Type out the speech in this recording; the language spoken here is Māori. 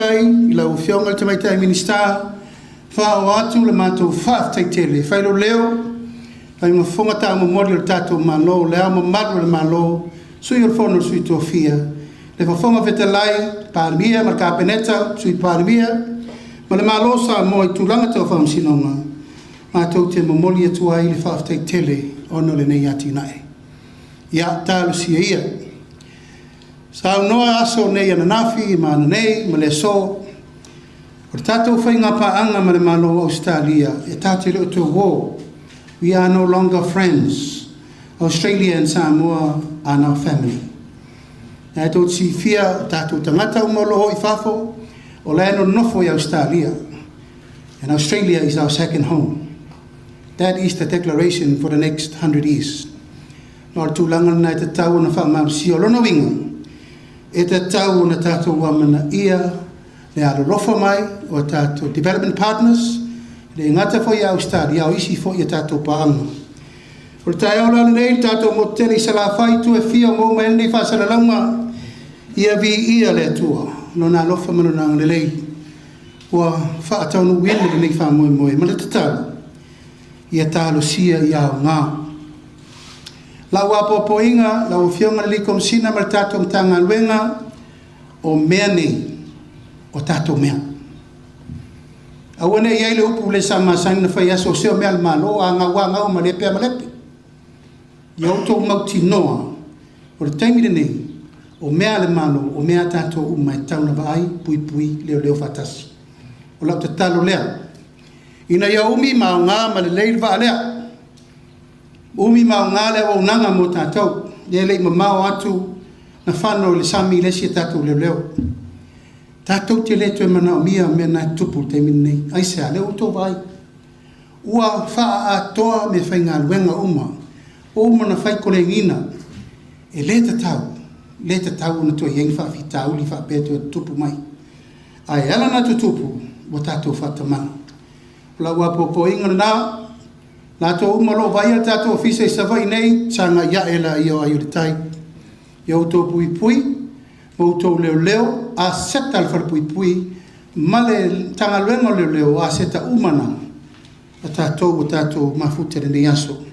I la ufionga te mai tai minister fa o atu le matou fa tai tele fa lo leo ai mo fonga ta mo mori o tato malo le amo madu le malo sui o fono sui tofia le fa fonga vetelai Palemia marka peneta sui Palemia ma le malo sa mo i tulanga te fa sinonga matou te mo mori atu ai le fa tai tele ono le nei ati nai ya talo sia ia Saunoaga aso nei ana nafi ma nei ma le so o tatou whainga paanga ma le malo Australia e tatou le to war we are no longer friends Australia and Samoa are now family e tō si fia tatou tangata umolo hoi fafo o le ano nofo i Australia and Australia is our second home that is the declaration for the next 100 years nor tūlanga na te tau na whamamsi o lona winga e te tau na tātou wamana ia le alo rofa mai o tātou development partners le ngata fo i Australia o isi fo i tātou paanga. O tai ola nei tātou mo tele sa la fai tu e fia mo mai nei fa sa la launga ia vi ia le tua no na lofa mano na Lelei wa fa tau no wene nei fa mo mo ma le tau ia talo sia ia nga la wapo inga la ufionga li kom sina mal tato mtanga luenga o mene o tato mea awane ia ile upu le sama sang na fai aso seo mea malo a nga o malepe a malepe ia uto mauti noa o le taimire nei o mea le malo o mea tato umai tau na vai pui leo fatasi o lau te talo lea ina ia umi ma ngā ma le leil va lea umi ma ngale o nanga mo tatou le mamao atu na fano le sami le si tatou leo tatou te le to mana mia me na tupu te minei ai se ale o to vai ua fa a toa me fainga luenga uma na fai kole ngina e le tau na to yeng fa fitau li fa peto tupu mai ai ala na tupu o tatou fatamana la ua popo inga na la to umalo vai tato ofisa sa vai nei sanga ya ela io ai tai yo to pui mo to leo a setal far pui male tanga luengo leo a seta umana tato mafutere ni aso